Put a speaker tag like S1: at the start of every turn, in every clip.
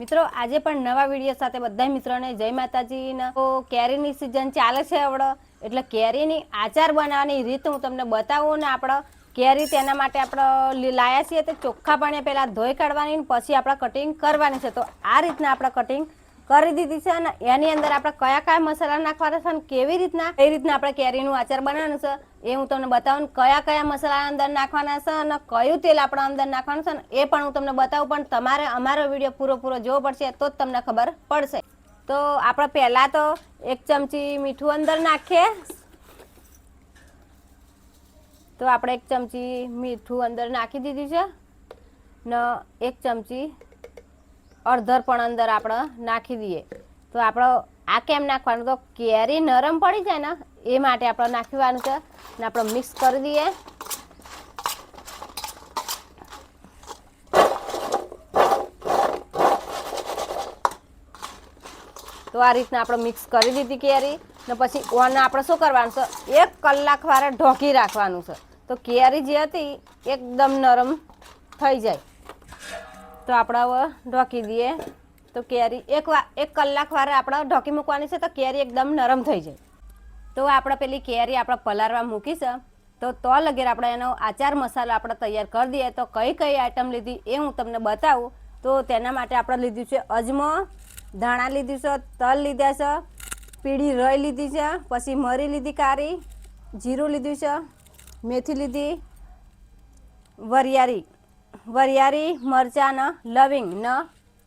S1: મિત્રો આજે પણ નવા વિડીયો સાથે બધા મિત્રોને જય માતાજી। તો કેરીની સિઝન ચાલે છે આવડે, એટલે કેરીની આચાર બનાવવાની રીત હું તમને બતાવું ને આપણે કેરી તેના માટે આપણે લાયા છીએ તે ચોખ્ખા પાણી પહેલાં ધોઈ કાઢવાની ને પછી આપણે કટિંગ કરવાની છે। તો આ રીતના આપણે કટિંગ કરી દીધી છે અને એની અંદર આપણે કયા કયા મસાલા નાખવાના છે અને કેવી રીતના આપણે કેરીનું આચાર બનાવવાનું છે એ હું તમને બતાવું। કયા કયા મસાલા અંદર નાખવાના છે અને કયું તેલ આપણે અંદર નાખવાનું છે ને એ પણ હું તમને બતાવું, પણ તમારે અમારો વિડીયો પૂરો જોવો પડશે તો જ તમને ખબર પડશે। તો આપણે પહેલાં તો 1 ચમચી મીઠું અંદર નાખીએ। તો આપણે 1 ચમચી મીઠું અંદર નાખી દીધી છે ને 1 ચમચી અડધર પણ અંદર આપણે નાખી દઈએ। તો આપણે આ કેમ નાખવાનું, તો કેરી નરમ પડી જાય ને એ માટે આપણે નાખવાનું છે ને આપણે મિક્સ કરી દઈએ। તો આ રીતના આપણે મિક્સ કરી દીધી કેરી ને પછી ઓને આપણે શું કરવાનું છે, 1 કલાક વારે ઢોકી રાખવાનું છે। તો કેરી જે હતી એકદમ નરમ થઈ જાય। તો આપણે હવે ઢોકી દઈએ। તો કેરી 1 કલાક વારે આપણે ઢોકી મૂકવાની છે તો કેરી એકદમ નરમ થઈ જાય। તો આપણે પેલી કેરી આપણે પલાળવા મૂકી છે તો લગેર આપણે એનો આચાર મસાલો આપણે તૈયાર કરી દઈએ। તો કઈ કઈ આઈટમ લીધી એ હું તમને બતાવું। તો તેના માટે આપણે લીધું છે અજમો, ધાણા લીધું છે, તલ લીધા છે, પીળી રઈ લીધી છે, પછી મરી લીધી કારી, જીરું લીધું છે, મેથી લીધી, વરિયાળી મરચાં ને લવિંગ ને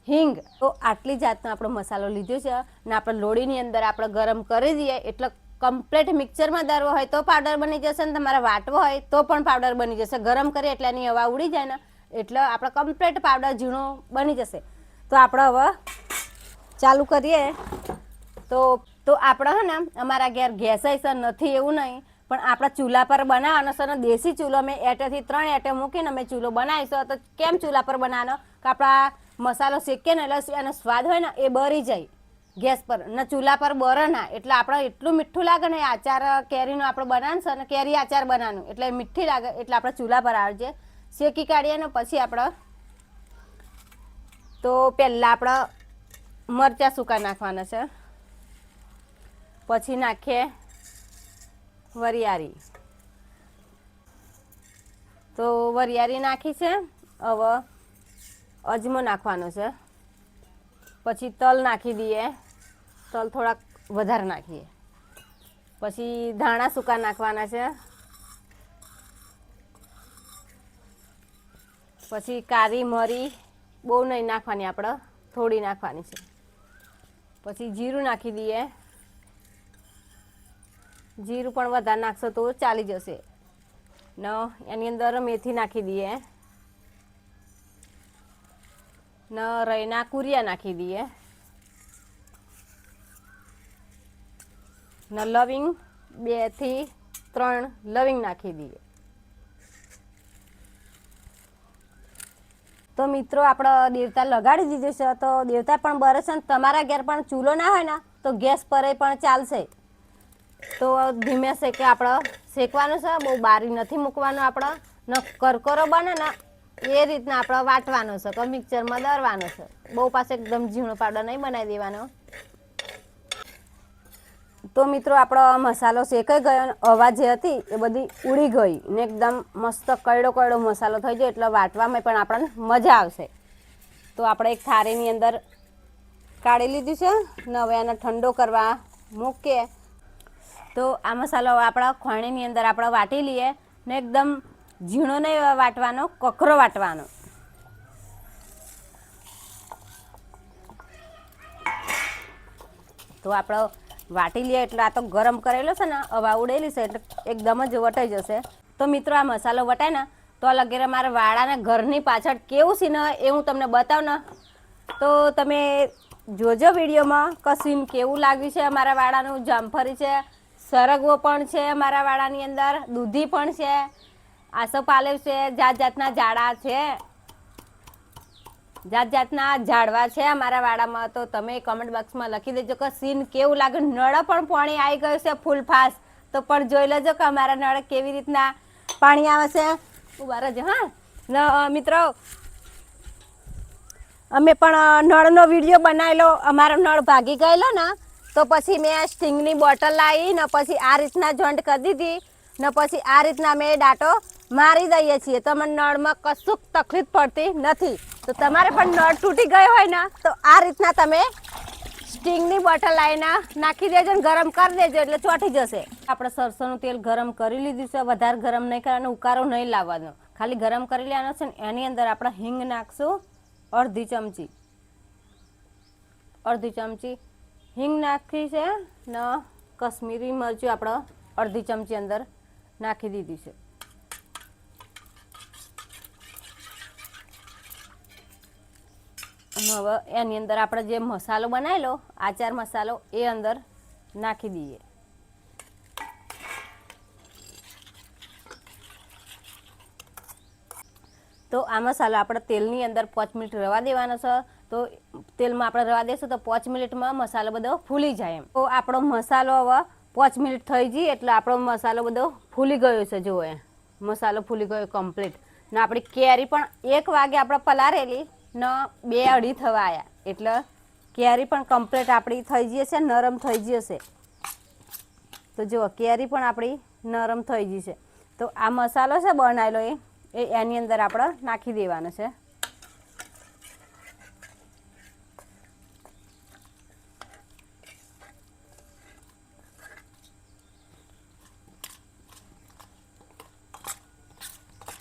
S1: હિંગ। તો આટલી જાતનો આપણો મસાલો લીધો છે ને આપણે લોડીની અંદર આપણે ગરમ કરી દઈએ એટલે કમ્પ્લીટ મિક્સરમાં દરવો હોય તો પાવડર બની જશે ને તમારે વાટવો હોય તો પણ પાવડર બની જશે। ગરમ કરીએ એટલે એની હવા ઉડી જાય ને એટલે આપણે કમ્પ્લીટ પાવડર ઝીણો બની જશે। તો આપણે હવે ચાલુ કરીએ। તો આપણે હે ને અમારા ઘેર ગેસ છે નથી એવું નહીં, પણ આપણા ચૂલા પર બનાવવાનો છે ને દેશી ચૂલો મેં 2 થી 3 એટે મૂકીને અમે ચૂલો બનાવીશું। તો કેમ ચૂલા પર બનાવવાનો કે આપણા મસાલો શેકીએ ને એટલે એનો સ્વાદ હોય ને એ બળી જાય ગેસ પર ને ચૂલા પર બરે ના, એટલે આપણે એટલું મીઠું લાગે ને આચાર કેરીનો આપણે બનાવવાનું છે ને કેરી આચાર બનાવવાનું એટલે મીઠી લાગે, એટલે આપણે ચૂલા પર આવજે શેકી કાઢીએ ને પછી આપણે તો પહેલાં આપણે મરચાં સૂકા નાખવાના છે, પછી નાખીએ વરિયાળી। તો વરિયાળી નાખી છે, હવે અજમો નાખવાનો છે, પછી તલ નાખી દઈએ, તલ થોડાક વધારે નાખીએ, પછી ધાણા સૂકા નાખવાના છે, પછી કારી મરી બહુ નહીં નાખવાની, આપણે થોડી નાખવાની છે, પછી જીરું નાખી દઈએ। જીરું પણ વધારે નાખશો તો ચાલી જશે ને એની અંદર મેથી નાખી દઈએ ને રઈના કુરિયા નાખી દઈએ ને લવિંગ 2 થી 3 લવિંગ નાખી દઈએ। તો મિત્રો આપણે દેવતા લગાડી દીધું છે, તો દેવતા પણ બરે છે ને તમારા ઘેર પણ ચૂલો ના હોય ને તો ગેસ પર પણ ચાલશે। તો ધીમે શેકે આપણે શેકવાનું છે, બહુ બારી નથી મૂકવાનું, આપણે ને કરકરો બને ને એ રીતના આપણે વાટવાનો છે કે મિક્સરમાં દરવાનો છે, બહુ પાસે એકદમ ઝીણો પાવડર નહીં બનાવી દેવાનો। તો મિત્રો આપણો મસાલો શેકાઈ ગયો, અવાજ જે હતી એ બધી ઉડી ગઈ ને એકદમ મસ્ત કડો મસાલો થઈ ગયો એટલે વાટવામાં પણ આપણને મજા આવશે। તો આપણે એક થાળીની અંદર કાઢી લીધું છે ને હવે એને ઠંડો કરવા મૂકીએ। તો આ મસાલો આપણા ખોણીની અંદર આપણે વાટી લઈએ ને એકદમ ઝીણો નહીં વાટવાનો, કકરો વાટવાનો। તો આપણે વાટી લઈએ એટલે આ તો ગરમ કરેલો છે ને હવા ઉડેલી છે એટલે એકદમ જ વટાઈ જશે। તો મિત્રો આ મસાલો વટાય ને તો લગેરે મારા વાળાને ઘરની પાછળ કેવું સીન હોય એ હું તમને બતાવું ને તો તમે જોજો વિડીયોમાં કે સીન કેવું લાગ્યું છે। અમારા વાળાનું જામફળી છે, સરગવો પણ છે, અમારા વાળાની અંદર દૂધી પણ છે, આસોપાલવ છે, જાતના ઝાડા છે, જાતના ઝાડવા છે અમારા વાડામાં। તો તમે કમેન્ટ બોક્સમાં લખી દેજો કે સીન કેવું લાગે। નળ પણ પાણી આવી ગયું છે ફૂલ ફાસ્ટ, તો પણ જોઈ લેજો કે અમારા નળ કેવી રીતના પાણી આવે છે। ઉભા રહેજો હા। મિત્રો અમે પણ નળનો વિડીયો બનાવેલો, અમારો નળ ભાગી ગયેલો ને તો પછી મેં સ્ટિંગની બોટલ લાવી ને પછી આ રીતના જોઈન્ટ કરી દીધી ને પછી આ રીતના અમે દાંટો મારી દઈએ છીએ. તો મને નળમાં કશું તકલીફ પડતી નથી. તો તમારે પણ નળ તૂટી ગયો હોય ને તો આ રીતના તમે સ્ટિંગની બોટલ લાવીને નાખી દેજો ને ગરમ કરી દેજો એટલે ચોંટી જશે. આપણે સરસોનું તેલ ગરમ કરી લીધું છે. વધારે ગરમ નહીં કરવાનું, ઉકારો નહીં લાવવાનો, ખાલી ગરમ કરી લેવાનો છે. ને એની અંદર આપણે હિંગ નાખશું અડધી ચમચી હિંગ નાખી છે ને કશ્મીરી મરચું આપણે અડધી ચમચી અંદર નાખી દીધી છે. હવે એની અંદર આપણે જે મસાલો બનાવેલો આચાર મસાલો એ અંદર નાખી દઈએ. તો આ મસાલો આપણે તેલની અંદર 5 મિનિટ રવા દેવાનો છે. તો તેલમાં આપણે રવા દઈશું તો 5 મિનિટમાં મસાલો બધો ફૂલી જાય એમ. તો આપણો મસાલો હવે 5 મિનિટ થઈ ગઈ એટલે આપણો મસાલો બધો ફૂલી ગયો છે. જુઓ એ મસાલો ફૂલી ગયો કમ્પ્લીટ. ને આપણી કેરી પણ 1 વાગે આપણે પલારેલી ને 2-2:30 થવા આવ્યા એટલે કેરી પણ કમ્પ્લીટ આપણી થઈ ગઈ છે, નરમ થઈ ગઈ છે. તો જુઓ કેરી પણ આપણી નરમ થઈ ગઈ છે. તો આ મસાલો છે બનાવેલો એની અંદર આપણે નાખી દેવાનો છે.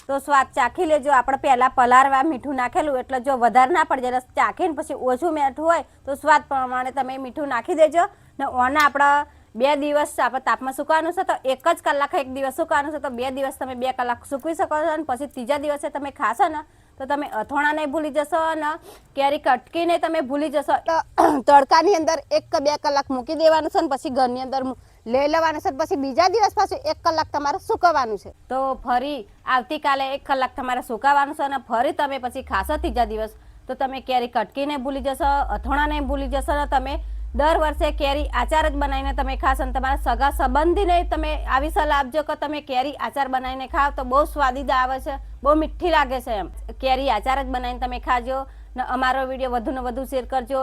S1: તો સ્વાદ ચાખી લેજો. આપણે પહેલાં પલાળવા મીઠું નાખેલું એટલે જો વધારે ના પડી જાય ચાખીને પછી ઓછું મીઠું હોય તો સ્વાદ પ્રમાણે તમે મીઠું નાખી દેજો. ને ઓને આપણે 2 દિવસ આપણે તાપમાં સુકવાનું છે. તો 1 જ કલાક 1 દિવસ સુકવાનું છે. તો 2 દિવસ તમે 2 કલાક સૂકવી શકો છો. અને પછી ત્રીજા દિવસે તમે ખાશો ને તો તમે અથોણા નહીં ભૂલી જશો અને કેરી કટકી નહીં તમે ભૂલી જશો. તો તડકાની અંદર 1 કે 2 કલાક મૂકી દેવાનું છે ને પછી ઘરની અંદર લઈ લેવાનું છે. પછી બીજા દિવસ પાછું 1 કલાક તમારે સુકવવાનું છે. તો ફરી આવતીકાલે 1 કલાક તમારે સુકાવવાનું છે અને ફરી તમે પછી ખાશો ત્રીજા દિવસ તો તમે કેરી કટકી નહીં ભૂલી જશો, અથોણા નહીં ભૂલી જશો. ને તમે દર વર્ષે કેરી આચાર જ બનાવીને તમે ખાશો. અને તમારા સગા સંબંધીને તમે આવી સલાહ આપજો કે તમે કેરી આચાર બનાવીને ખાઓ તો બહુ સ્વાદિષ્ટ આવે છે, બહુ મીઠી લાગે છે. એમ કેરી આચાર જ બનાવીને તમે ખાજો. ને અમારો વિડીયો વધુ ને વધુ શેર કરજો.